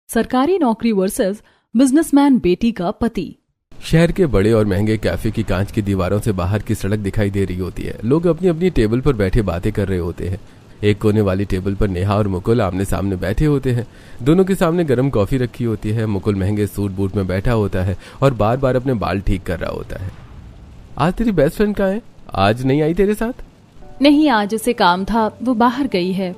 सरकारी नौकरी versus businessman बेटी का पति। शहर के बड़े और महंगे कैफे की कांच की दीवारों से बाहर की सड़क दिखाई दे रही होती है। लोग अपनी अपनी टेबल पर बैठे बातें कर रहे होते हैं। एक कोने वाली टेबल पर नेहा और मुकुल आमने सामने बैठे होते हैं। दोनों के सामने गर्म कॉफी रखी होती है। मुकुल महंगे सूट बूट में बैठा होता है और बार बार अपने बाल ठीक कर रहा होता है। आज तेरी बेस्ट फ्रेंड कहाँ है? आज नहीं आई तेरे साथ? नहीं, आज उसे काम था, वो बाहर गई है।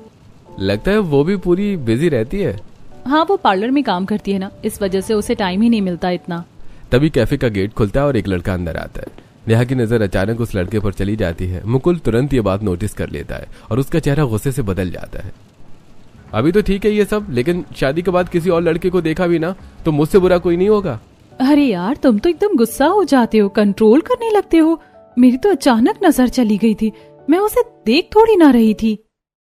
लगता है वो भी पूरी बिजी रहती है। हाँ, वो पार्लर में काम करती है ना, इस वजह से उसे टाइम ही नहीं मिलता इतना। तभी कैफे का गेट खुलता है और एक लड़का अंदर आता है। नेहा की नजर अचानक उस लड़के पर चली जाती है। मुकुल तुरंत ये बात नोटिस कर लेता है और उसका चेहरा गुस्से से बदल जाता है। अभी तो ठीक है ये सब, लेकिन शादी के बाद किसी और लड़के को देखा भी ना तो मुझसे बुरा कोई नहीं होगा। अरे यार, तुम तो एकदम गुस्सा हो जाते हो, कंट्रोल करने लगते हो। मेरी तो अचानक नजर चली गई थी, मैं उसे देख थोड़ी ना रही थी।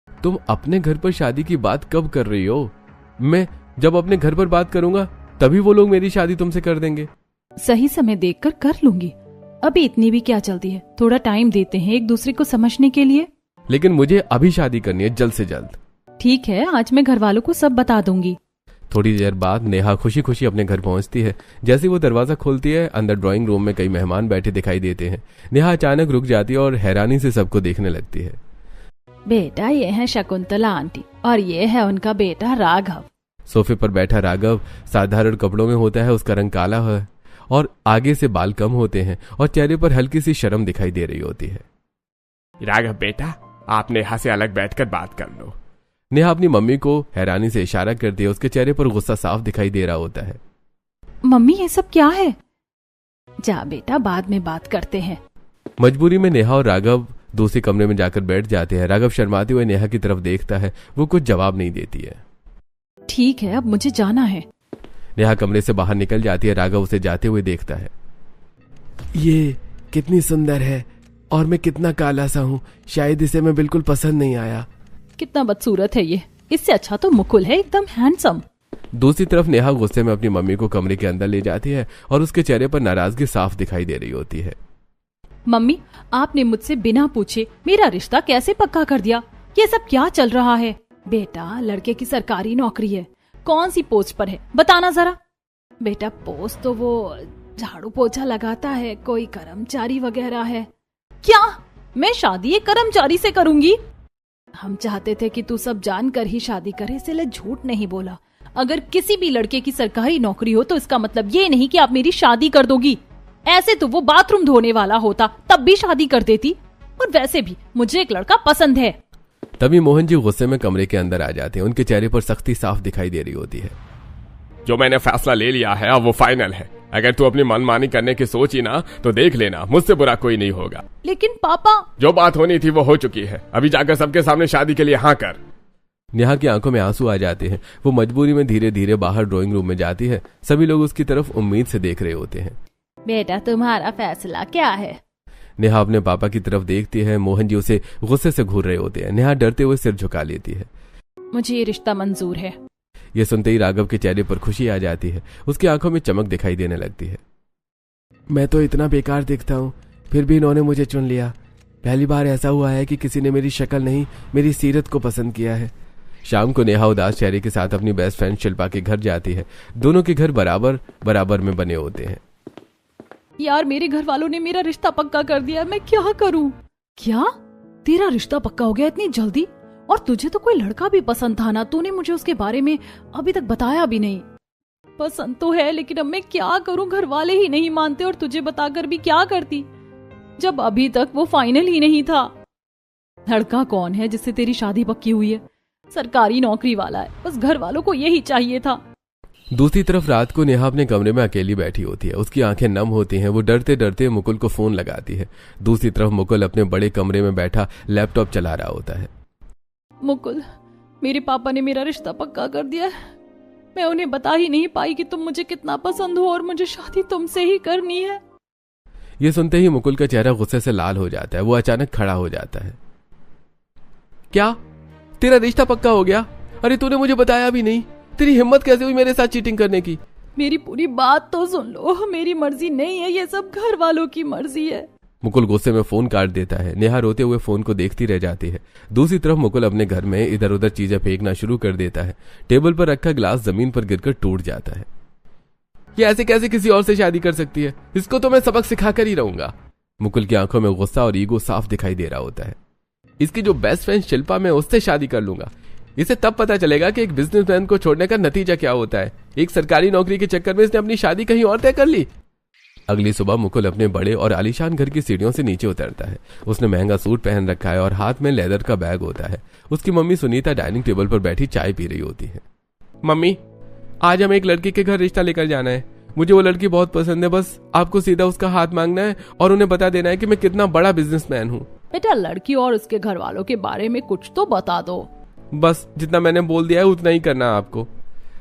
तुम अपने घर पर शादी की बात कब कर रही हो? मैं जब अपने घर पर बात करूंगा तभी वो लोग मेरी शादी तुमसे कर देंगे। सही समय देखकर कर लूंगी, अभी इतनी भी क्या चलती है, थोड़ा टाइम देते हैं एक दूसरे को समझने के लिए। लेकिन मुझे अभी शादी करनी है, जल्द से जल्द। ठीक है, आज मैं घर वालों को सब बता दूंगी। थोड़ी देर बाद नेहा खुशी खुशी अपने घर पहुंचती है। जैसे वो दरवाजा खोलती है, अंदर ड्राइंग रूम में कई मेहमान बैठे दिखाई देते हैं। नेहा अचानक रुक जाती है और हैरानी से सबको देखने लगती है। बेटा, ये है शकुंतला आंटी और ये है उनका बेटा राघव। सोफे पर बैठा राघव साधारण कपड़ों में होता है। उसका रंग काला है और आगे से बाल कम होते हैं और चेहरे पर हल्की सी शर्म दिखाई दे रही होती है। राघव बेटा, आप नेहा से अलग बैठकर बात कर लो। नेहा अपनी मम्मी को हैरानी से इशारा करती है। उसके चेहरे पर गुस्सा साफ दिखाई दे रहा होता है। मम्मी, ये सब क्या है? जा बेटा, बाद में बात करते हैं। मजबूरी में नेहा और राघव दूसरे कमरे में जाकर बैठ जाते हैं। राघव शर्माते हुए नेहा की तरफ देखता है, वो कुछ जवाब नहीं देती है। ठीक है, अब मुझे जाना है। नेहा कमरे से बाहर निकल जाती है। राघव उसे जाते हुए देखता है। ये कितनी सुंदर है और मैं कितना काला सा हूँ, शायद इसे मैं बिल्कुल पसंद नहीं आया। कितना बदसूरत है ये, इससे अच्छा तो मुकुल है, एकदम हैंडसम। दूसरी तरफ नेहा गुस्से में अपनी मम्मी को कमरे के अंदर ले जाती है और उसके चेहरे पर नाराजगी साफ दिखाई दे रही होती है। मम्मी, आपने मुझसे बिना पूछे मेरा रिश्ता कैसे पक्का कर दिया? ये सब क्या चल रहा है? बेटा, लड़के की सरकारी नौकरी है, कौन सी पोस्ट पर है बताना जरा। बेटा, पोस्ट तो वो झाड़ू पोछा लगाता है, कोई कर्मचारी वगैरह है। क्या? मैं शादी एक कर्मचारी से करूंगी? हम चाहते थे कि तू सब जानकर ही शादी करे, इसलिए झूठ नहीं बोला। अगर किसी भी लड़के की सरकारी नौकरी हो तो इसका मतलब ये नहीं कि आप मेरी शादी कर दोगी। ऐसे तो वो बाथरूम धोने वाला होता तब भी शादी कर देती, और वैसे भी मुझे एक लड़का पसंद है। तभी मोहन जी गुस्से में कमरे के अंदर आ जाते हैं। उनके चेहरे पर सख्ती साफ दिखाई दे रही होती है। जो मैंने फैसला ले लिया है अब वो फाइनल है। अगर तू अपनी मनमानी करने की सोची ना तो देख लेना, मुझसे बुरा कोई नहीं होगा। लेकिन पापा, जो बात होनी थी वो हो चुकी है, अभी जाकर सबके सामने शादी के लिए हाँ कर। नेहा की आंखों में आंसू आ जाते हैं। वो मजबूरी में धीरे धीरे बाहर ड्राइंग रूम में जाती है। सभी लोग उसकी तरफ उम्मीद से देख रहे होते हैं। बेटा, तुम्हारा फैसला क्या है? नेहा अपने पापा की तरफ देखती है। मोहन जी उसे गुस्से से घूर रहे होते हैं। नेहा डरते हुए सिर झुका लेती है। मुझे ये रिश्ता मंजूर है। ये सुनते ही राघव के चेहरे पर खुशी आ जाती है। उसकी आंखों में चमक दिखाई देने लगती है। मैं तो इतना बेकार दिखता हूँ, फिर भी इन्होंने मुझे चुन लिया। पहली बार ऐसा हुआ है कि किसी ने मेरी शक्ल नहीं, मेरी सीरत को पसंद किया है। शाम को नेहा उदास चेहरे के साथ अपनी बेस्ट फ्रेंड शिल्पा के घर जाती है। दोनों के घर बराबर बराबर में बने होते हैं। यार, मेरे घर वालों ने मेरा रिश्ता पक्का कर दिया, मैं क्या करूं? क्या? तेरा रिश्ता पक्का हो गया इतनी जल्दी? और तुझे तो कोई लड़का भी पसंद था ना, तूने मुझे उसके बारे में अभी तक बताया भी नहीं। पसंद तो है, लेकिन अब मैं क्या करूं, घर वाले ही नहीं मानते, और तुझे बताकर भी क्या करती जब अभी तक वो फाइनल ही नहीं था। लड़का कौन है जिससे तेरी शादी पक्की हुई है? सरकारी नौकरी वाला है, बस घर वालों को यही चाहिए था। दूसरी तरफ रात को नेहा अपने कमरे में अकेली बैठी होती है। उसकी आंखें नम होती हैं। वो डरते डरते मुकुल को फोन लगाती है। दूसरी तरफ मुकुल अपने बड़े कमरे में बैठा लैपटॉप चला रहा होता है। मुकुल, मेरे पापा ने मेरा रिश्ता पक्का कर दिया है। मैं उन्हें बता ही नहीं पाई कि तुम मुझे कितना पसंद हो और मुझे शादी तुमसे ही करनी है। ये सुनते ही मुकुल का चेहरा गुस्से से लाल हो जाता है। वो अचानक खड़ा हो जाता है। क्या? तेरा रिश्ता पक्का हो गया? अरे तूने मुझे बताया भी नहीं। तेरी हिम्मत कैसे हुई मेरे साथ चीटिंग करने की? मेरी पूरी बात तो सुन लो, मेरी मर्जी नहीं है, ये सब घर वालों की मर्जी है। मुकुल गुस्से में फोन काट देता है। नेहा रोते हुए फोन को देखती रह जाती है। दूसरी तरफ मुकुल अपने घर में इधर उधर चीजें फेंकना शुरू कर देता है। टेबल पर रखा गिलास जमीन पर गिरकर टूट जाता है। ये ऐसे कैसे किसी और से शादी कर सकती है? इसको तो मैं सबक सिखाकर ही रहूंगा। मुकुल की आंखों में गुस्सा और ईगो साफ दिखाई दे रहा होता है। इसकी जो बेस्ट फ्रेंड शिल्पा, मैं उससे शादी कर लूंगा। इसे तब पता चलेगा कि एक बिजनेसमैन को छोड़ने का नतीजा क्या होता है। एक सरकारी नौकरी के चक्कर में इसने अपनी शादी कहीं और तय कर ली। अगली सुबह मुकुल अपने बड़े और आलीशान घर की सीढ़ियों से नीचे उतरता है। उसने महंगा सूट पहन रखा है और हाथ में लेदर का बैग होता है। उसकी मम्मी सुनीता डाइनिंग टेबल पर बैठी चाय पी रही होती है। मम्मी, आज हमें एक लड़की के घर रिश्ता लेकर जाना है। मुझे वो लड़की बहुत पसंद है। बस आपको सीधा उसका हाथ मांगना है और उन्हें बता देना है कि मैं कितना बड़ा बिजनेसमैन हूँ। बेटा, लड़की और उसके घर वालों के बारे में कुछ तो बता दो। बस जितना मैंने बोल दिया है उतना ही करना है आपको।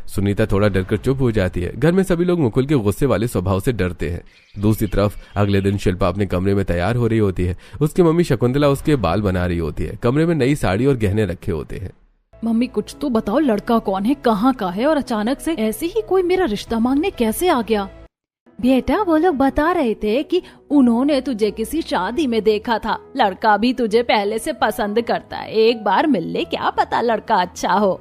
सुनीता थोड़ा डरकर चुप हो जाती है। घर में सभी लोग मुकुल के गुस्से वाले स्वभाव से डरते हैं। दूसरी तरफ अगले दिन शिल्पा अपने कमरे में तैयार हो रही होती है। उसकी मम्मी शकुंतला उसके बाल बना रही होती है। कमरे में नई साड़ी और गहने रखे होते हैं। मम्मी, कुछ तो बताओ, लड़का कौन है, कहाँ का है और अचानक से ऐसे ही कोई मेरा रिश्ता मांगने कैसे आ गया? बेटा, वो लोग बता रहे थे कि उन्होंने तुझे किसी शादी में देखा था। लड़का भी तुझे पहले से पसंद करता है। एक बार मिल ले, क्या पता लड़का अच्छा हो।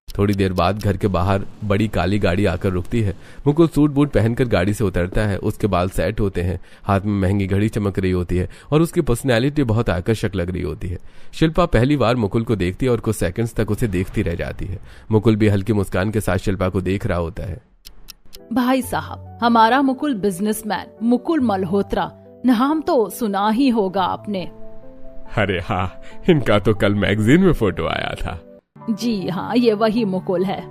थोड़ी देर बाद घर के बाहर बड़ी काली गाड़ी आकर रुकती है। मुकुल सूट बूट पहनकर गाड़ी से उतरता है। उसके बाल सेट होते हैं, हाथ में महंगी घड़ी चमक रही होती है और उसकी पर्सनैलिटी बहुत आकर्षक लग रही होती है। शिल्पा पहली बार मुकुल को देखती है और कुछ सेकंड्स तक उसे देखती रह जाती है। मुकुल भी हल्की मुस्कान के साथ शिल्पा को देख रहा होता है। भाई साहब, हमारा मुकुल बिजनेसमैन मुकुल मल्होत्रा, नाम तो सुना ही होगा आपने। अरे हाँ, इनका तो कल मैगजीन में फोटो आया था। जी हाँ, ये वही मुकुल है।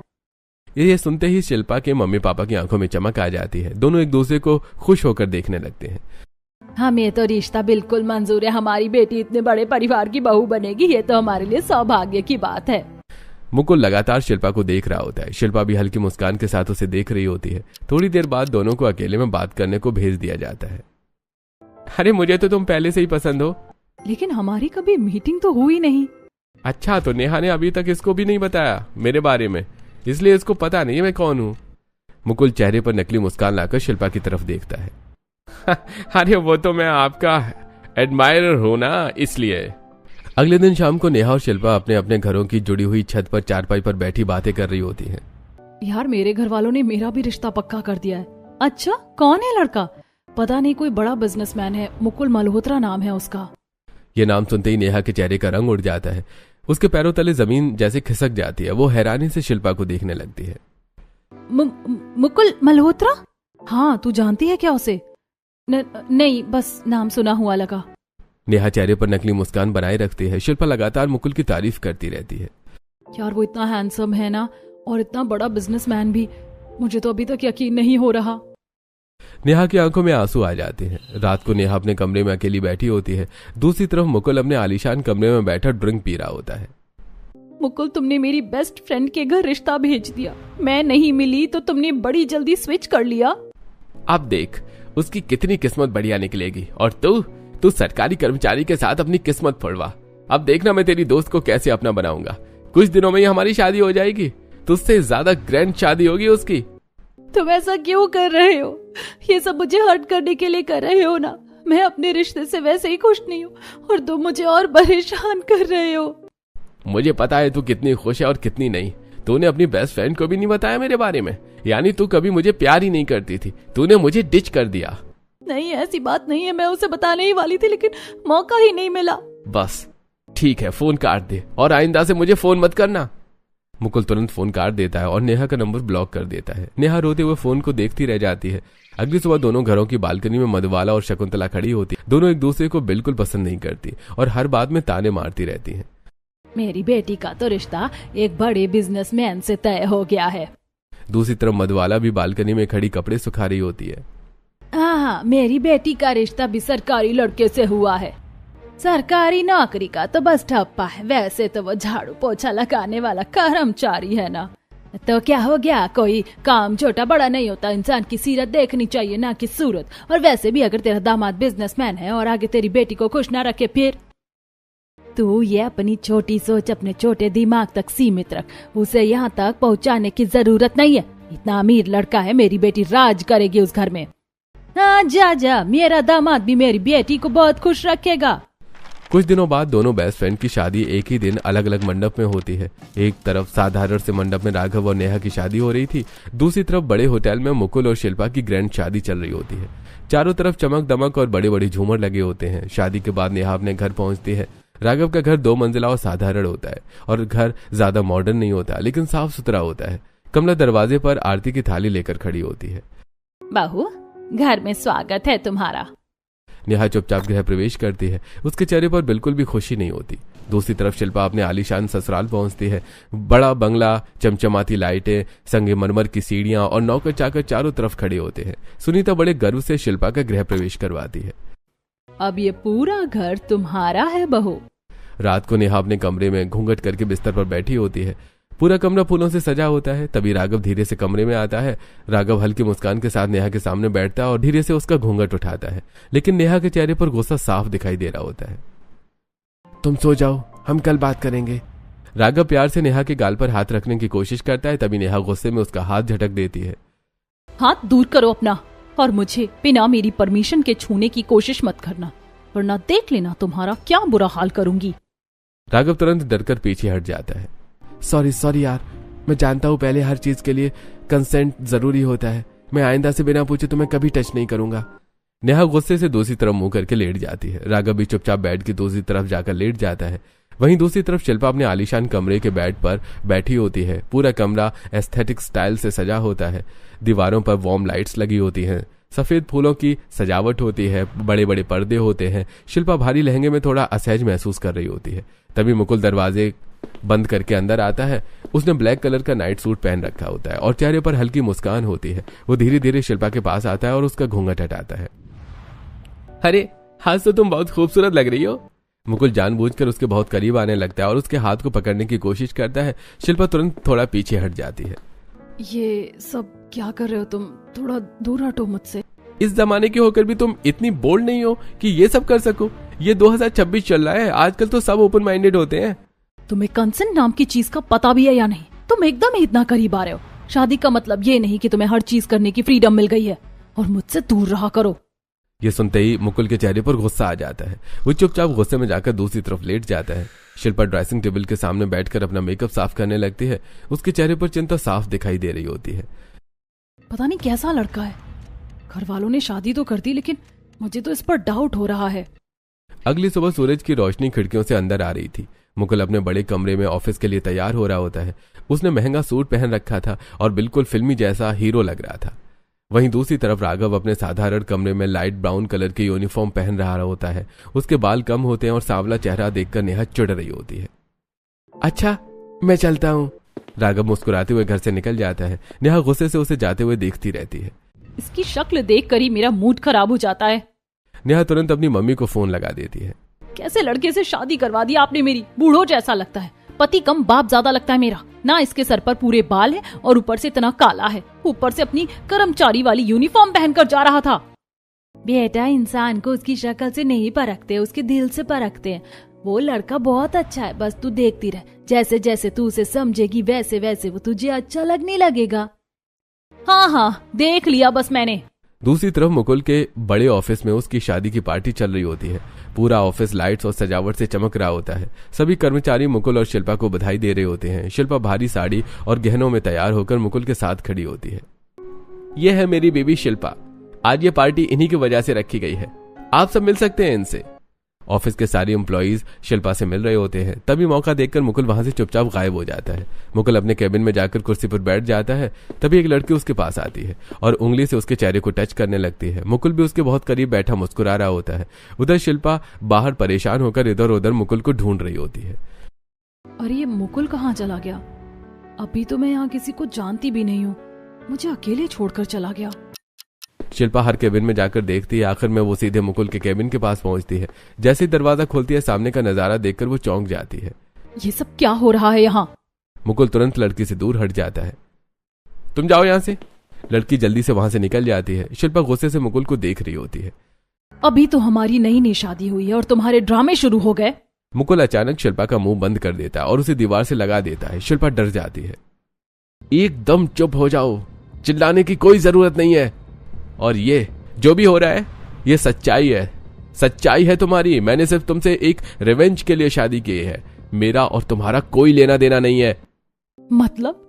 ये सुनते ही शिल्पा के मम्मी पापा की आंखों में चमक आ जाती है। दोनों एक दूसरे को खुश होकर देखने लगते हैं। हमें तो रिश्ता बिल्कुल मंजूर है। हमारी बेटी इतने बड़े परिवार की बहू बनेगी, ये तो हमारे लिए सौभाग्य की बात है। मुकुल लगातार शिल्पा को देख रहा होता है। शिल्पा भी हल्की मुस्कान के साथ उसे देख रही होती है। थोड़ी देर बाद दोनों को अकेले में बात करने को भेज दिया जाता है। अरे, मुझे तो तुम पहले से ही पसंद हो। लेकिन हमारी कभी मीटिंग तो हुई नहीं। अच्छा, तो नेहा ने अभी तक इसको भी नहीं बताया मेरे बारे में, इसलिए इसको पता नहीं है मैं कौन हूँ। मुकुल चेहरे पर नकली मुस्कान लाकर शिल्पा की तरफ देखता है। अरे, वो तो मैं आपका एडमायरर हूं ना, इसलिए। अगले दिन शाम को नेहा और शिल्पा अपने अपने घरों की जुड़ी हुई छत पर चारपाई पर बैठी बातें कर रही होती हैं। यार, मेरे घर वालों ने मेरा भी रिश्ता पक्का कर दिया है। अच्छा, कौन है लड़का? पता नहीं, कोई बड़ा बिजनेसमैन है, मुकुल मल्होत्रा नाम है उसका। ये नाम सुनते ही नेहा के चेहरे का रंग उड़ जाता है। उसके पैरों तले जमीन जैसे खिसक जाती है। वो हैरानी से शिल्पा को देखने लगती है। मुकुल मल्होत्रा? हाँ, तू जानती है क्या उसे? नहीं, बस नाम सुना हुआ लगा। नेहा चेहरे पर नकली मुस्कान बनाए रखती है। शिल्पा लगातार मुकुल की तारीफ करती रहती है। यार, वो इतना हैंडसम है ना, और इतना बड़ा बिजनेसमैन भी। मुझे तो अभी तक यकीन नहीं हो रहा। नेहा की आंखों में आंसू आ जाते हैं। रात को नेहा अपने कमरे में अकेली बैठी होती है। दूसरी तरफ मुकुल अपने आलीशान कमरे में बैठा ड्रिंक पी रहा होता है। मुकुल, तुमने मेरी बेस्ट फ्रेंड के घर रिश्ता भेज दिया। मैं नहीं मिली तो तुमने बड़ी जल्दी स्विच कर लिया। अब देख उसकी कितनी किस्मत बढ़िया निकलेगी, और तू सरकारी कर्मचारी के साथ अपनी किस्मत फोड़वा। अब देखना मैं तेरी दोस्त को कैसे अपना बनाऊंगा। कुछ दिनों में ही हमारी शादी हो जाएगी। तुझसे ज्यादा ग्रैंड शादी होगी उसकी। तुम ऐसा क्यों कर रहे हो? ये सब मुझे हर्ट करने के लिए कर रहे हो ना। मैं अपने रिश्ते से वैसे ही खुश नहीं हूँ और तुम मुझे और परेशान कर रहे हो। मुझे पता है तू कितनी खुश है और कितनी नहीं। तूने अपनी बेस्ट फ्रेंड को भी नहीं बताया मेरे बारे में, यानी तू कभी मुझे प्यार ही नहीं करती थी। तूने मुझे डिच कर दिया। नहीं, ऐसी बात नहीं है। मैं उसे बताने ही वाली थी, लेकिन मौका ही नहीं मिला। बस ठीक है, फोन काट दे और आइंदा से मुझे फोन मत करना। मुकुल तुरंत फोन काट देता है और नेहा का नंबर ब्लॉक कर देता है। नेहा रोते हुए फोन को देखती रह जाती है। अगली सुबह दोनों घरों की बालकनी में मधुबाला और शकुंतला खड़ी होती। दोनों एक दूसरे को बिल्कुल पसंद नहीं करती और हर बात में ताने मारती रहती हैं। मेरी बेटी का तो रिश्ता एक बड़े बिजनेसमैन से तय हो गया है। दूसरी तरफ मधुबाला भी बालकनी में खड़ी कपड़े सुखा रही होती है। हाँ, मेरी बेटी का रिश्ता भी सरकारी लड़के से हुआ है। सरकारी नौकरी का तो बस ठप्पा है। वैसे तो वो झाड़ू पोछा लगाने वाला कर्मचारी है ना। तो क्या हो गया, कोई काम छोटा बड़ा नहीं होता। इंसान की सीरत देखनी चाहिए, ना कि सूरत। और वैसे भी अगर तेरा दामाद बिजनेसमैन है और आगे तेरी बेटी को खुश ना रखे, फिर तू ये अपनी छोटी सोच अपने छोटे दिमाग तक सीमित रख। उसे यहाँ तक पहुँचाने की जरूरत नहीं है। इतना अमीर लड़का है, मेरी बेटी राज करेगी उस घर में। हाँ जा जा, मेरा दामाद भी मेरी बेटी को बहुत खुश रखेगा। कुछ दिनों बाद दोनों बेस्ट फ्रेंड की शादी एक ही दिन अलग अलग मंडप में होती है। एक तरफ साधारण से मंडप में राघव और नेहा की शादी हो रही थी, दूसरी तरफ बड़े होटल में मुकुल और शिल्पा की ग्रैंड शादी चल रही होती है। चारों तरफ चमक दमक और बड़े बड़े झूमर लगे होते हैं। शादी के बाद नेहा अपने घर पहुंचती है। राघव का घर 2 मंजिला और साधारण होता है और घर ज्यादा मॉडर्न नहीं होता, लेकिन साफ सुथरा होता है। कमला दरवाजे पर आरती की थाली लेकर खड़ी होती है। बहू, घर में स्वागत है तुम्हारा। नेहा चुपचाप गृह प्रवेश करती है। उसके चेहरे पर बिल्कुल भी खुशी नहीं होती। दूसरी तरफ शिल्पा अपने आलीशान ससुराल पहुंचती है। बड़ा बंगला, चमचमाती लाइटें, संगमरमर की सीढ़ियां और नौकर चाकर चारों तरफ खड़े होते हैं। सुनीता बड़े गर्व से शिल्पा का गृह प्रवेश करवाती है। अब ये पूरा घर तुम्हारा है बहू। रात को नेहा अपने कमरे में घूंघट करके बिस्तर पर बैठी होती है। पूरा कमरा फूलों से सजा होता है। तभी राघव धीरे से कमरे में आता है। राघव हल्की मुस्कान के साथ नेहा के सामने बैठता है और धीरे से उसका घूंघट उठाता है, लेकिन नेहा के चेहरे पर गुस्सा साफ दिखाई दे रहा होता है। तुम सो जाओ, हम कल बात करेंगे। राघव प्यार से नेहा के गाल पर हाथ रखने की कोशिश करता है, तभी नेहा गुस्से में उसका हाथ झटक देती है। हाथ दूर करो अपना, और मुझे बिना मेरी परमिशन के छूने की कोशिश मत करना, वरना देख लेना तुम्हारा क्या बुरा हाल करूंगी। राघव तुरंत डरकर पीछे हट जाता है। सॉरी यार, मैं जानता हूँ पहले हर चीज के लिए कंसेंट जरूरी होता है। मैं आइंदा से बिना पूछे तुम्हें कभी टच नहीं करूंगा। नेहा गुस्से से दूसरी तरफ मुंह करके लेट जाती है। राघव भी चुपचाप बेड की दूसरी तरफ जाकर लेट जाता है। वहीं दूसरी तरफ शिल्पा अपने आलीशान कमरे के बेड पर बैठी होती है। पूरा कमरा एस्थेटिक स्टाइल से सजा होता है। दीवारों पर वार्म लाइट्स लगी होती हैं। सफेद फूलों की सजावट होती है। बड़े बड़े पर्दे होते हैं। शिल्पा भारी लहंगे में थोड़ा असहज महसूस कर रही होती है। तभी मुकुल दरवाजे बंद करके अंदर आता है। उसने ब्लैक कलर का नाइट सूट पहन रखा होता है और चेहरे पर हल्की मुस्कान होती है। वो धीरे धीरे शिल्पा के पास आता है और उसका घूंघट हटाता है। अरे आज तो तुम बहुत खूबसूरत लग रही हो। मुकुल जानबूझकर उसके बहुत करीब आने लगता है और उसके हाथ को पकड़ने की कोशिश करता है। शिल्पा तुरंत थोड़ा पीछे हट जाती है। ये सब क्या कर रहे हो तुम? थोड़ा दूर हटो मुझसे। इस जमाने के होकर भी तुम इतनी बोल्ड नहीं हो कि ये सब कर सको। ये 2026 चल रहा है, आजकल तो सब ओपन माइंडेड होते हैं। तुम्हें कंसेंट नाम की चीज का पता भी है या नहीं? तुम एकदम ही इतना करीब आ रहे हो। शादी का मतलब ये नहीं कि तुम्हें हर चीज करने की फ्रीडम मिल गई है, और मुझसे दूर रहा करो। ये सुनते ही मुकुल के चेहरे पर गुस्सा आ जाता है। वो चुपचाप गुस्से में जाकर दूसरी तरफ लेट जाता है। शिल्पा ड्रेसिंग टेबल के सामने बैठकर अपना मेकअप साफ करने लगती है। उसके चेहरे पर चिंता साफ दिखाई दे रही होती है। पता नहीं कैसा लड़का है। घर वालों ने शादी तो कर दी, लेकिन मुझे तो इस पर डाउट हो रहा है। अगली सुबह सूरज की रोशनी खिड़कियों से अंदर आ रही थी। मुकुल अपने बड़े कमरे में ऑफिस के लिए तैयार हो रहा होता है। उसने महंगा सूट पहन रखा था और बिल्कुल फिल्मी जैसा हीरो लग रहा था। वहीं दूसरी तरफ राघव अपने साधारण कमरे में लाइट ब्राउन कलर की यूनिफॉर्म पहन रहा होता है। उसके बाल कम होते हैं और सांवला चेहरा देखकर नेहा चिढ़ रही होती है। अच्छा, मैं चलता हूँ। राघव मुस्कुराते हुए घर से निकल जाता है। नेहा गुस्से से उसे जाते हुए देखती रहती है। इसकी शक्ल देखकर ही मेरा मूड खराब हो जाता है। नेहा तुरंत अपनी मम्मी को फोन लगा देती है। कैसे लड़के से शादी करवा दी आपने मेरी? बूढ़ो जैसा लगता है, पति कम बाप ज्यादा लगता है मेरा। ना इसके सर पर पूरे बाल है और ऊपर से इतना काला है। ऊपर से अपनी कर्मचारी वाली यूनिफॉर्म पहनकर जा रहा था। बेटा, इंसान को उसकी शक्ल से नहीं परखते, उसके दिल से परखते हैं। वो लड़का बहुत अच्छा है, बस तू देखती रह। जैसे जैसे तू उसे समझेगी वैसे वैसे वो तुझे अच्छा लगने लगेगा। हाँ, देख लिया बस मैंने। दूसरी तरफ मुकुल के बड़े ऑफिस में उसकी शादी की पार्टी चल रही होती है। पूरा ऑफिस लाइट्स और सजावट से चमक रहा होता है। सभी कर्मचारी मुकुल और शिल्पा को बधाई दे रहे होते हैं। शिल्पा भारी साड़ी और गहनों में तैयार होकर मुकुल के साथ खड़ी होती है। यह है मेरी बेबी शिल्पा। आज ये पार्टी इन्हीं की वजह से रखी गई है। आप सब मिल सकते हैं इनसे। ऑफिस के सारे एम्प्लॉइज शिल्पा से मिल रहे होते हैं। तभी मौका देखकर मुकुल वहां से चुपचाप गायब हो जाता है। मुकुल अपने केबिन में जाकर कुर्सी पर बैठ जाता है। तभी एक लड़की उसके पास आती है और उंगली से उसके चेहरे को टच करने लगती है। मुकुल भी उसके बहुत करीब बैठा मुस्कुरा रहा होता है। उधर शिल्पा बाहर परेशान होकर इधर उधर मुकुल को ढूंढ रही होती है। अरे ये मुकुल कहाँ चला गया? अभी तो मैं यहाँ किसी को जानती भी नहीं हूँ, मुझे अकेले छोड़कर चला गया। शिल्पा हर केबिन में जाकर देखती है। आखिर में वो सीधे मुकुल के केबिन के पास पहुंचती है। जैसे ही दरवाजा खोलती है, सामने का नजारा देखकर वो चौंक जाती है। ये सब क्या हो रहा है यहाँ? मुकुल तुरंत लड़की से दूर हट जाता है। तुम जाओ यहाँ से। लड़की जल्दी से वहां से निकल जाती है। शिल्पा गुस्से से मुकुल को देख रही होती है। अभी तो हमारी नई नई शादी हुई है और तुम्हारे ड्रामे शुरू हो गए। मुकुल अचानक शिल्पा का मुंह बंद कर देता है और उसे दीवार से लगा देता है। शिल्पा डर जाती है। एकदम चुप हो जाओ, चिल्लाने की कोई जरूरत नहीं है। और ये जो भी हो रहा है ये सच्चाई है, सच्चाई है तुम्हारी। मैंने सिर्फ तुमसे एक रिवेंज के लिए शादी की है, मेरा और तुम्हारा कोई लेना देना नहीं है। मतलब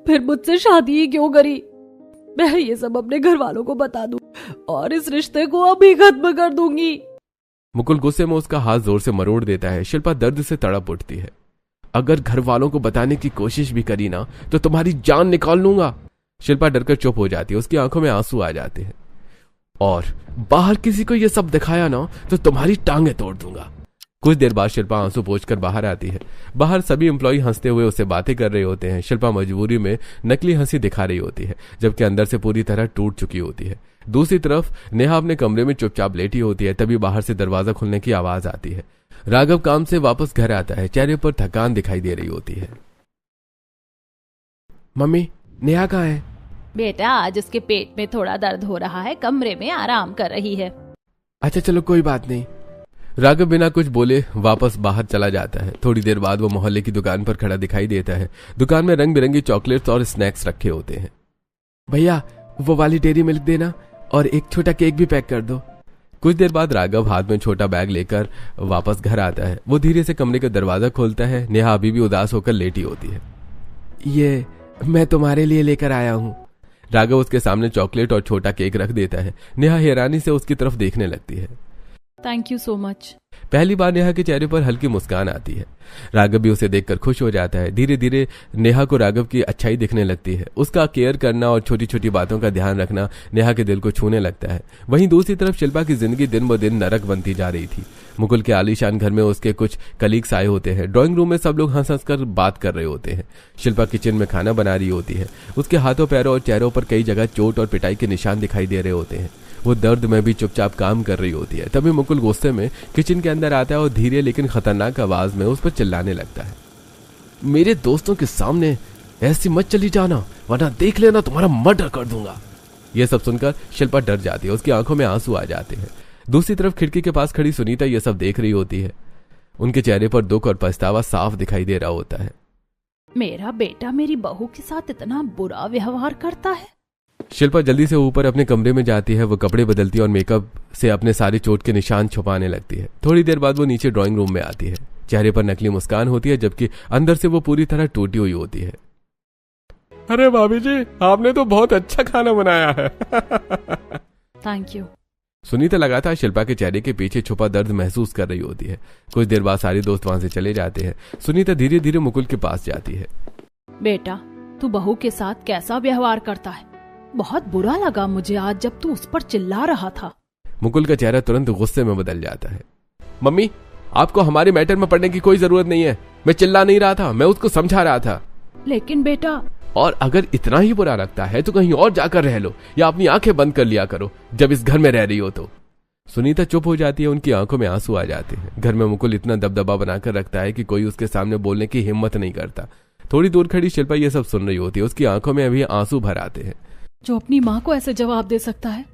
फिर मुझसे शादी ही क्यों करी? मैं ये सब अपने घर वालों को बता दूं और इस रिश्ते को अभी खत्म कर दूंगी। मुकुल गुस्से में उसका हाथ जोर से मरोड़ देता है। शिल्पा दर्द से तड़प उठती है। अगर घर वालों को बताने की कोशिश भी करी ना तो तुम्हारी जान निकाल लूंगा। शिल्पा डरकर चुप हो जाती है, उसकी आंखों में आंसू आ जाते हैं। और बाहर किसी को ये सब दिखाया ना तो तुम्हारी टांगें तोड़ दूंगा। कुछ देर बाद शिल्पा आंसू पोंछकर बाहर आती है। बाहर सभी एम्प्लॉय हंसते हुए उससे बातें कर रहे होते हैं। शिल्पा मजबूरी में नकली हंसी दिखा रही होती है, जबकि अंदर से पूरी तरह टूट चुकी होती है। दूसरी तरफ नेहा अपने कमरे में चुपचाप लेटी होती है। तभी बाहर से दरवाजा खुलने की आवाज आती है। राघव काम से वापस घर आता है, चेहरे पर थकान दिखाई दे रही होती है। मम्मी, नेहा कहाँ है? बेटा, आज उसके पेट में थोड़ा दर्द हो रहा है, कमरे में आराम कर रही है। अच्छा चलो कोई बात नहीं। राघव बिना कुछ बोले वापस बाहर चला जाता है। थोड़ी देर बाद वो मोहल्ले की दुकान पर खड़ा दिखाई देता है। दुकान में रंग बिरंगी चॉकलेट्स और स्नैक्स रखे होते हैं। भैया, वो वाली डेयरी मिल्क देना और एक छोटा केक भी पैक कर दो। कुछ देर बाद राघव हाथ में छोटा बैग लेकर वापस घर आता है। वो धीरे से कमरे का दरवाजा खोलता है। नेहा अभी भी उदास होकर लेटी होती है। ये मैं तुम्हारे लिए लेकर आया हूँ। राघव उसके सामने चॉकलेट और छोटा केक रख देता है। नेहा हैरानी से उसकी तरफ देखने लगती है। Thank you so much. पहली बार नेहा के चेहरे पर हल्की मुस्कान आती है। राघव भी उसे देखकर खुश हो जाता है। धीरे धीरे नेहा को राघव की अच्छाई दिखने लगती है। उसका केयर करना और छोटी छोटी बातों का ध्यान रखना नेहा के दिल को छूने लगता है। वहीं दूसरी तरफ शिल्पा की जिंदगी दिन ब दिन नरक बनती जा रही थी। मुकुल के आलीशान घर में उसके कुछ कलीग्स आए होते हैं। ड्राइंग रूम में सब लोग हंस हंस कर बात कर रहे होते हैं। शिल्पा किचन में खाना बना रही होती है। उसके हाथों पैरों और चेहरों पर कई जगह चोट और पिटाई के निशान दिखाई दे रहे होते हैं। वो दर्द में भी चुपचाप काम कर रही होती है। तभी मुकुल गुस्से में किचन के अंदर आता है और धीरे लेकिन खतरनाक आवाज में उस पर चिल्लाने लगता है। मेरे दोस्तों के सामने ऐसी मत चली जाना, वरना देख लेना तुम्हारा मर्डर कर दूंगा। यह सब सुनकर शिल्पा डर जाती है। उसकी आंखों में आंसू आ जाते हैं। दूसरी तरफ खिड़की के पास खड़ी सुनीता यह सब देख रही होती है। उनके चेहरे पर दुख और पछतावा साफ दिखाई दे रहा होता है। मेरा बेटा मेरी बहू के साथ इतना बुरा व्यवहार करता है। शिल्पा जल्दी से ऊपर अपने कमरे में जाती है। वो कपड़े बदलती है और मेकअप से अपने सारे चोट के निशान छुपाने लगती है। थोड़ी देर बाद वो नीचे ड्राइंग रूम में आती है। चेहरे पर नकली मुस्कान होती है, जबकि अंदर से वो पूरी तरह टूटी हुई होती है। अरे भाभी जी, आपने तो बहुत अच्छा खाना बनाया है। Thank you. सुनीता लगातार शिल्पा के चेहरे के पीछे छुपा दर्द महसूस कर रही होती है। कुछ देर बाद सारे दोस्त वहां से चले जाते हैं। सुनीता धीरे धीरे मुकुल के पास जाती है। बेटा, तू बहू के साथ कैसा व्यवहार करता है? बहुत बुरा लगा मुझे आज जब तू उस पर चिल्ला रहा था। मुकुल का चेहरा तुरंत गुस्से में बदल जाता है। मम्मी, आपको हमारे मैटर में पड़ने की कोई जरूरत नहीं है। मैं चिल्ला नहीं रहा था, मैं उसको समझा रहा था। लेकिन बेटा, और अगर इतना ही बुरा लगता है तो कहीं और जाकर रह लो या अपनी आंखें बंद कर लिया करो जब इस घर में रह रही हो तो। सुनीता चुप हो जाती है। उनकी आंखों में आंसू आ जाते हैं। घर में मुकुल इतना दबदबा बनाकर रखता है कि कोई उसके सामने बोलने की हिम्मत नहीं करता। थोड़ी दूर खड़ी शिल्पा ये सब सुन रही होती है। उसकी आंखों में अभी आंसू भर आते हैं। जो अपनी माँ को ऐसे जवाब दे सकता है,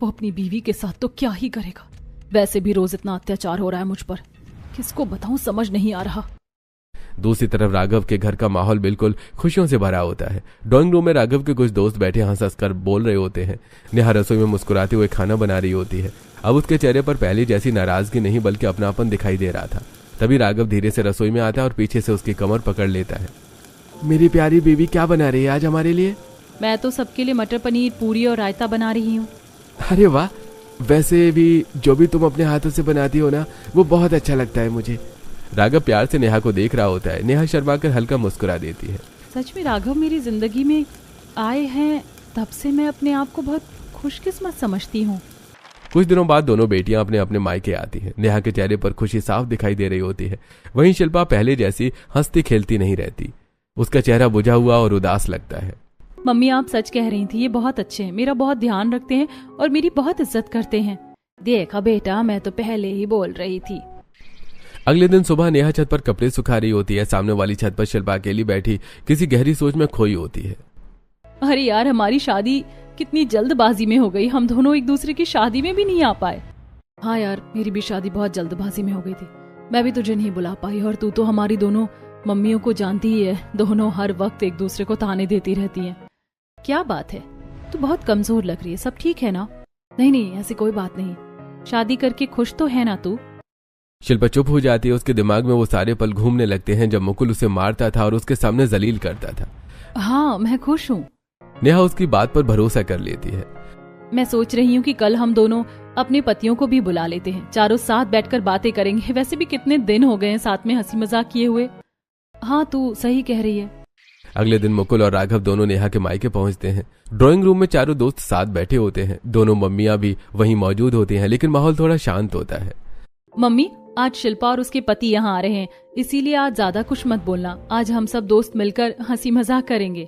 वो अपनी बीवी के साथ तो क्या ही करेगा। वैसे भी रोज इतना अत्याचार हो रहा है मुझ पर, किसको बताऊं समझ नहीं आ रहा। दूसरी तरफ राघव के घर का माहौल बिल्कुल खुशियों से भरा होता है। ड्राइंग रूम में राघव के कुछ दोस्त बैठे हंस हंस कर बोल रहे होते हैं। नेहा रसोई में मुस्कुराते हुए खाना बना रही होती है। अब उसके चेहरे पर पहले जैसी नाराजगी नहीं बल्कि अपनापन दिखाई दे रहा था। तभी राघव धीरे से रसोई में आता है और पीछे से उसकी कमर पकड़ लेता है। मेरी प्यारी बीवी क्या बना रही है आज हमारे लिए? मैं तो सबके लिए मटर पनीर, पूरी और रायता बना रही हूँ। अरे वाह, वैसे भी जो भी तुम अपने हाथों से बनाती हो ना, वो बहुत अच्छा लगता है मुझे। राघव प्यार से नेहा को देख रहा होता है। नेहा शर्माकर हल्का मुस्कुरा देती है। सच में राघव मेरी जिंदगी में आए हैं तब से मैं अपने आप को बहुत खुशकिस्मत समझती हूँ। कुछ दिनों बाद दोनों बेटियां अपने अपने मायके आती हैं। नेहा के चेहरे पर खुशी साफ दिखाई दे रही होती है। वहीं शिल्पा पहले जैसी हंसती खेलती नहीं रहती। उसका चेहरा बुझा हुआ और उदास लगता है। मम्मी, आप सच कह रही थी, ये बहुत अच्छे हैं, मेरा बहुत ध्यान रखते हैं और मेरी बहुत इज्जत करते हैं। देखा बेटा, मैं तो पहले ही बोल रही थी। अगले दिन सुबह नेहा छत पर कपड़े सुखा रही होती है। सामने वाली छत पर शिल्पा अकेली बैठी किसी गहरी सोच में खोई होती है। अरे यार, हमारी शादी कितनी जल्दबाजी में हो गई। हम दोनों एक दूसरे की शादी में भी नहीं आ पाए। हाँ यार, मेरी भी शादी बहुत जल्दबाजी में हो गई थी। मैं भी तुझे नहीं बुला पाई और तू तो हमारी दोनों मम्मियों को जानती ही है। दोनों हर वक्त एक दूसरे को ताने देती रहती हैं। क्या बात है, तू बहुत कमजोर लग रही है। सब ठीक है ना? नहीं नहीं, ऐसी कोई बात नहीं। शादी करके खुश तो है ना तू? शिल्पा चुप हो जाती है। उसके दिमाग में वो सारे पल घूमने लगते हैं जब मुकुल उसे मारता था और उसके सामने जलील करता था। हाँ, मैं खुश हूँ। नेहा उसकी बात पर भरोसा कर लेती है। मैं सोच रही हूँ कि कल हम दोनों अपने पतियों को भी बुला लेते हैं, चारों साथ बैठकर बातें करेंगे। वैसे भी कितने दिन हो गए हैं साथ में हंसी मजाक किए हुए। हाँ, तू सही कह रही है। अगले दिन मुकुल और राघव दोनों नेहा के मायके पहुंचते हैं। ड्राइंग रूम में चारों दोस्त साथ बैठे होते हैं। दोनों मम्मियां भी वहीं मौजूद होती हैं, लेकिन माहौल थोड़ा शांत होता है। मम्मी, आज शिल्पा और उसके पति यहाँ आ रहे हैं, इसीलिए आज ज्यादा कुछ मत बोलना। आज हम सब दोस्त मिलकर हंसी मजाक करेंगे।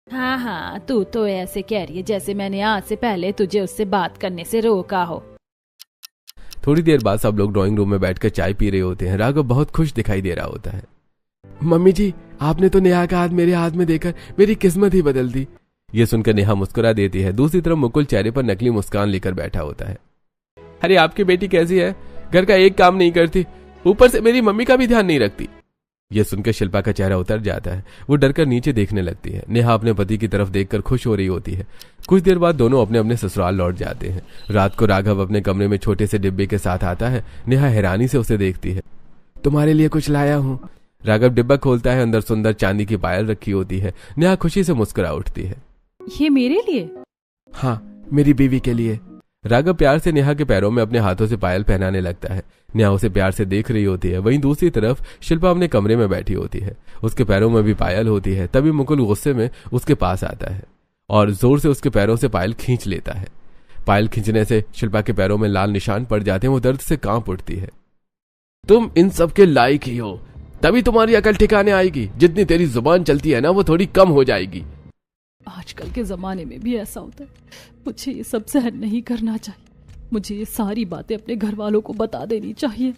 हाँ हाँ, तू तो ऐसे कह रही है जैसे मैंने आज से पहले तुझे उससे बात करने से रोका हो। थोड़ी देर बाद सब लोग ड्राइंग रूम में बैठकर चाय पी रहे होते हैं। राघव बहुत खुश दिखाई दे रहा होता है। मम्मी जी, आपने तो नेहा का हाथ मेरे हाथ में देकर मेरी किस्मत ही बदल दी। ये सुनकर नेहा मुस्कुरा देती है। दूसरी तरफ मुकुल चेहरे पर नकली मुस्कान लेकर बैठा होता है। अरे आपकी बेटी कैसी है? घर का एक काम नहीं करती, ऊपर से मेरी मम्मी का भी ध्यान नहीं रखती। यह सुनकर शिल्पा का चेहरा उतर जाता है। वो डरकर नीचे देखने लगती है। नेहा अपने पति की तरफ देखकर खुश हो रही होती है। कुछ देर बाद दोनों अपने अपने ससुराल लौट जाते हैं। रात को राघव अपने कमरे में छोटे से डिब्बे के साथ आता है। नेहा हैरानी से उसे देखती है। तुम्हारे लिए कुछ लाया हूँ। राघव डिब्बा खोलता है। अंदर सुंदर चांदी की पायल रखी होती है। नेहा खुशी से मुस्कुरा उठती है। ये मेरे लिए? हाँ, मेरी बीवी के लिए। राघव प्यार से नेहा के पैरों में अपने हाथों से पायल पहनाने लगता है। नेहा उसे प्यार से देख रही होती है। वहीं दूसरी तरफ शिल्पा अपने कमरे में बैठी होती है। उसके पैरों में भी पायल होती है। तभी मुकुल गुस्से में उसके पास आता है और जोर से उसके पैरों से पायल खींच लेता है। पायल खींचने से शिल्पा के पैरों में लाल निशान पड़ जाते हैं। वो दर्द से कांप उठती है। तुम इन सब के लायक ही हो, तभी तुम्हारी अकल ठिकाने आएगी। जितनी तेरी जुबान चलती है ना, वो थोड़ी कम हो जाएगी। आजकल के जमाने में भी ऐसा होता है। मुझे ये सब सहन नहीं करना चाहिए। मुझे ये सारी बातें अपने घर वालों को बता देनी चाहिए।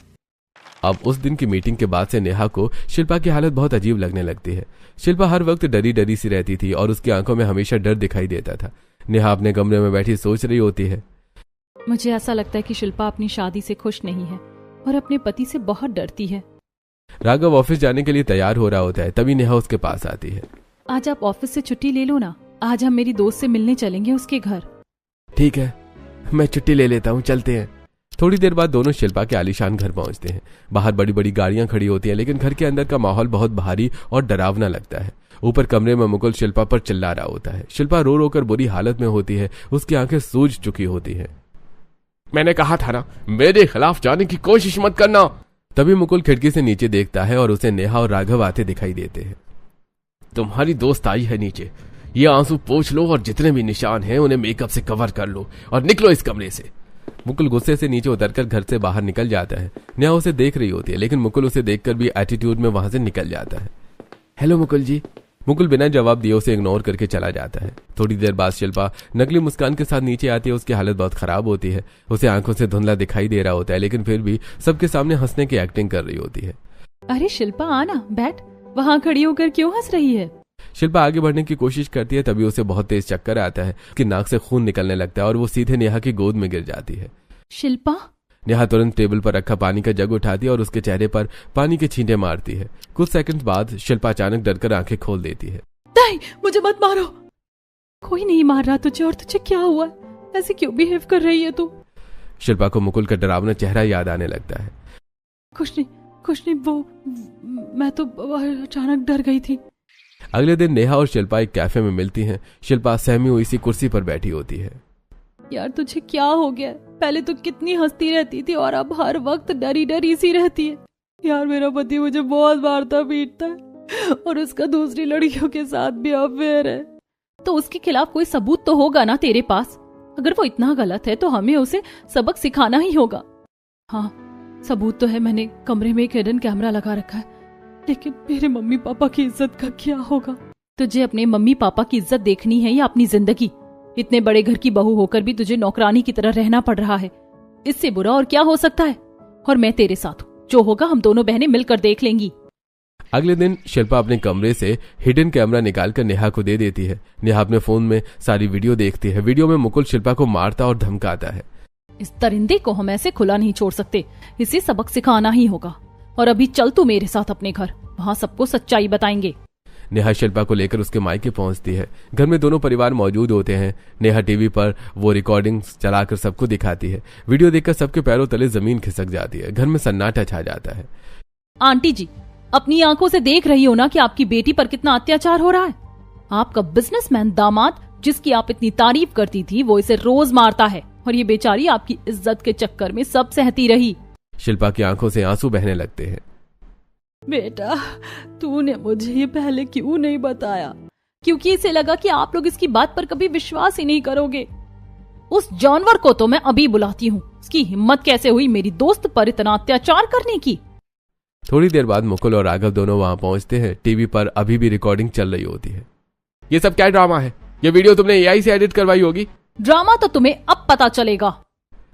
अब उस दिन की मीटिंग के बाद से नेहा को शिल्पा की हालत बहुत अजीब लगने लगती है। शिल्पा हर वक्त डरी डरी सी रहती थी और उसकी आंखों में हमेशा डर दिखाई देता था। नेहा अपने कमरे में बैठी सोच रही होती है। मुझे ऐसा लगता है कि शिल्पा अपनी शादी से खुश नहीं है और अपने पति से बहुत डरती है। राघव ऑफिस जाने के लिए तैयार हो रहा होता है। तभी नेहा उसके पास आती है। आज आप ऑफिस से छुट्टी ले लो ना, आज हम मेरी दोस्त से मिलने चलेंगे उसके घर। ठीक है, मैं छुट्टी ले लेता हूँ, चलते हैं। थोड़ी देर बाद दोनों शिल्पा के आलीशान घर पहुंचते हैं। बाहर बड़ी बड़ी गाड़ियां खड़ी होती हैं, लेकिन घर के अंदर का माहौल बहुत भारी और डरावना लगता है। ऊपर कमरे में मुकुल शिल्पा पर चिल्ला रहा होता है। शिल्पा रो रो कर बुरी हालत में होती है। उसकी आंखें सूज चुकी होती है। मैंने कहा था ना, मेरे खिलाफ जाने की कोशिश मत करना। तभी मुकुल खिड़की से नीचे देखता है और उसे नेहा और राघव आते दिखाई देते हैं। तुम्हारी दोस्त आई है नीचे, ये आंसू पोंछ लो और जितने भी निशान हैं उन्हें मेकअप से कवर कर लो और निकलो इस कमरे से। मुकुल गुस्से से नीचे उतरकर घर से बाहर निकल जाता है। नेहा उसे देख रही होती है, लेकिन मुकुल उसे देखकर भी एटीट्यूड में वहां से निकल जाता है। हेलो मुकुल जी। मुकुल बिना जवाब दिए उसे इग्नोर करके चला जाता है। थोड़ी देर बाद शिल्पा नकली मुस्कान के साथ नीचे आती है। उसकी हालत बहुत खराब होती है। उसे आंखों से धुंधला दिखाई दे रहा होता है, लेकिन फिर भी सबके सामने हंसने की एक्टिंग कर रही होती है। अरे शिल्पा, आना, बैठ। वहाँ खड़ी होकर क्यों हंस रही है? शिल्पा आगे बढ़ने की कोशिश करती है। तभी उसे बहुत तेज चक्कर आता है। उसकी नाक से खून निकलने लगता है और वो सीधे नेहा की गोद में गिर जाती है। शिल्पा? नेहा तुरंत टेबल पर रखा पानी का जग उठाती है और उसके चेहरे पर पानी के छींटे मारती है। कुछ सेकंड बाद शिल्पा अचानक डरकर आंखें खोल देती है। नहीं, मुझे मत मारो। कोई नहीं मार रहा तुझे, और तुझे क्या हुआ? ऐसे क्यों बिहेव कर रही है तू? शिल्पा को मुकुल का डरावना चेहरा याद आने लगता है। कुछ नहीं, वो मैं तो अचानक डर गई थी। अगले दिन नेहा और शिल्पा एक कैफे में मिलती हैं। शिल्पा सहमी हुई सी कुर्सी पर बैठी होती है। यार तुझे क्या हो गया? पहले तो कितनी हंसती रहती थी और अब हर वक्त डरी डरी सी रहती है। यार मेरा पति मुझे बहुत मारता पीटता है और उसका दूसरी लड़कियों के साथ भी अफेयर है। तो उसके खिलाफ कोई सबूत तो होगा ना तेरे पास? अगर वो इतना गलत है तो हमें उसे सबक सिखाना ही होगा। हाँ, सबूत तो है। मैंने कमरे में एक हिडन कैमरा लगा रखा है, लेकिन मेरे मम्मी पापा की इज्जत का क्या होगा? तुझे अपने मम्मी पापा की इज्जत देखनी है या अपनी जिंदगी? इतने बड़े घर की बहू होकर भी तुझे नौकरानी की तरह रहना पड़ रहा है। इससे बुरा और क्या हो सकता है? और मैं तेरे साथ हूँ, जो होगा हम दोनों बहनें मिलकर देख लेंगी। अगले दिन शिल्पा अपने कमरे से हिडन कैमरा निकालकर नेहा को दे देती है। नेहा अपने फोन में सारी वीडियो देखती है। वीडियो में मुकुल शिल्पा को मारता और धमकाता है। इस दरिंदे को हम ऐसे खुला नहीं छोड़ सकते, इसे सबक सिखाना ही होगा। और अभी चल तू मेरे साथ अपने घर, वहाँ सबको सच्चाई बताएंगे। नेहा शिल्पा को लेकर उसके मायके पहुंचती है। घर में दोनों परिवार मौजूद होते हैं। नेहा टीवी पर वो रिकॉर्डिंग्स चलाकर सबको दिखाती है। वीडियो देखकर सबके पैरों तले जमीन खिसक जाती है। घर में सन्नाटा छा जाता है। आंटी जी, अपनी आंखों से देख रही हो ना कि आपकी बेटी पर कितना अत्याचार हो रहा है। आपका बिजनेसमैन दामाद, जिसकी आप इतनी तारीफ करती थी, वो इसे रोज मारता है और ये बेचारी आपकी इज्जत के चक्कर में सब सहती रही। शिल्पा की आंखों से आंसू बहने लगते हैं। बेटा, तूने मुझे ये पहले क्यों नहीं बताया? क्योंकि इसे लगा कि आप लोग इसकी बात पर कभी विश्वास ही नहीं करोगे। उस जानवर को तो मैं अभी बुलाती हूँ। उसकी हिम्मत कैसे हुई मेरी दोस्त पर इतना अत्याचार करने की। थोड़ी देर बाद मुकुल और राघव दोनों वहां पहुंचते हैं। टीवी पर अभी भी रिकॉर्डिंग चल रही होती है। ये सब क्या ड्रामा है? ये वीडियो तुमने एआई से एडिट करवाई होगी। ड्रामा तो तुम्हें अब पता चलेगा।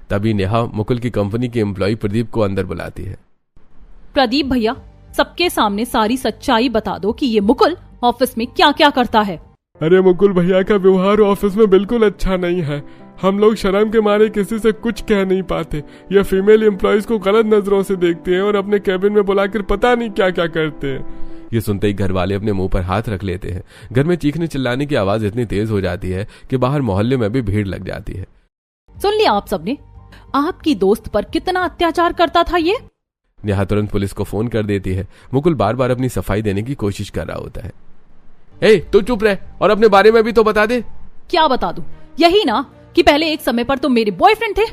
तभी नेहा मुकुल की कंपनी के एम्प्लॉय प्रदीप को अंदर बुलाती है। प्रदीप भैया, सबके सामने सारी सच्चाई बता दो कि ये मुकुल ऑफिस में क्या क्या करता है। अरे मुकुल भैया का व्यवहार ऑफिस में बिल्कुल अच्छा नहीं है। हम लोग शर्म के मारे किसी से कुछ कह नहीं पाते। ये फीमेल एम्प्लॉयज को गलत नजरों से देखते हैं और अपने कैबिन में बुलाकर पता नहीं क्या क्या करते हैं। ये सुनते ही घर वाले अपने मुंह पर हाथ रख लेते हैं। घर में चीखने चिल्लाने की आवाज इतनी तेज हो जाती है कि बाहर मोहल्ले में भी भीड़ लग जाती है। सुन लिया आप सबने? आपकी दोस्त पर कितना अत्याचार करता था ये। नेहा तुरंत पुलिस को फोन कर देती है। मुकुल बार बार अपनी सफाई देने की कोशिश कर रहा होता है। ए, तू चुप रह और अपने बारे में भी तो बता दे। क्या बता दूं? यही ना कि पहले एक समय पर तुम मेरे बॉयफ्रेंड थे,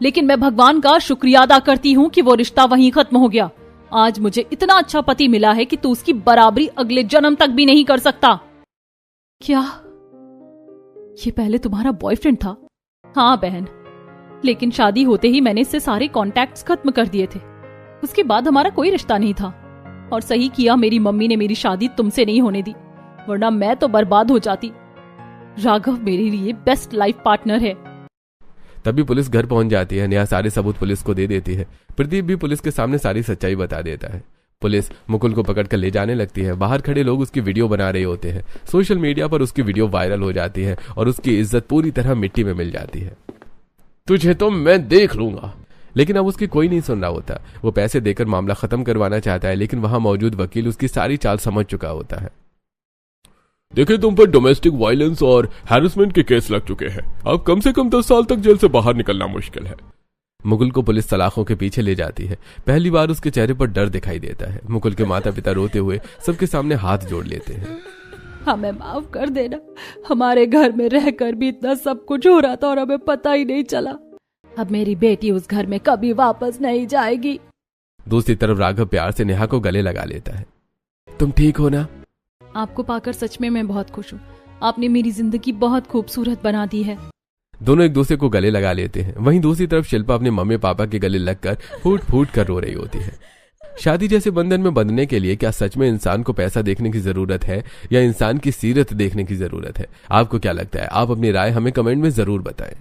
लेकिन मैं भगवान का शुक्रिया अदा करती हूँ कि वो रिश्ता वहीं खत्म हो गया। आज मुझे इतना अच्छा पति मिला है कि तू उसकी बराबरी अगले जन्म तक भी नहीं कर सकता। क्या ये पहले तुम्हारा बॉयफ्रेंड था? हाँ बहन, लेकिन शादी होते ही मैंने इससे सारे कॉन्टैक्ट्स खत्म कर दिए थे। उसके बाद हमारा कोई रिश्ता नहीं था। और सही किया मेरी मम्मी ने मेरी शादी तुमसे नहीं होने दी, वरना मैं तो बर्बाद हो जाती। राघव मेरे लिए बेस्ट लाइफ पार्टनर है। तभी पुलिस घर पहुंच जाती है। नेहा सारे सबूत पुलिस को दे देती है। प्रदीप भी पुलिस के सामने सारी सच्चाई बता देता है। पुलिस मुकुल को पकड़कर ले जाने लगती है। बाहर खड़े लोग उसकी वीडियो बना रहे होते हैं। सोशल मीडिया पर उसकी वीडियो वायरल हो जाती है और उसकी इज्जत पूरी तरह मिट्टी में मिल जाती है। तुझे तो मैं देख लूंगा। लेकिन अब उसकी कोई नहीं सुन रहा होता। वो पैसे देकर मामला खत्म करवाना चाहता है, लेकिन वहां मौजूद वकील उसकी सारी चाल समझ चुका होता है। देखिए, तुम पर डोमेस्टिक वायलेंस और हैरेसमेंट के केस लग चुके हैं। अब कम से कम 10 साल तक जेल से बाहर निकलना मुश्किल है। मुकुल को पुलिस सलाखों के पीछे ले जाती है। पहली बार उसके चेहरे पर डर दिखाई देता है। मुकुल के माता पिता रोते हुए सबके सामने हाथ जोड़ लेते हैं। हमें माफ कर देना, हमारे घर में रहकर भी इतना सब कुछ हो रहा था और हमें पता ही नहीं चला। अब मेरी बेटी उस घर में कभी वापस नहीं जाएगी। दूसरी तरफ राघव प्यार से नेहा को गले लगा लेता है। तुम ठीक हो ना? आपको पाकर सच में मैं बहुत खुश हूँ। आपने मेरी जिंदगी बहुत खूबसूरत बना दी है। दोनों एक दूसरे को गले लगा लेते हैं। वहीं दूसरी तरफ शिल्पा अपने मम्मी पापा के गले लगकर फूट फूट कर रो रही होती है। शादी जैसे बंधन में बंधने के लिए क्या सच में इंसान को पैसा देखने की जरूरत है या इंसान की सीरत देखने की जरूरत है? आपको क्या लगता है? आप अपनी राय हमें कमेंट में जरूर बताएं।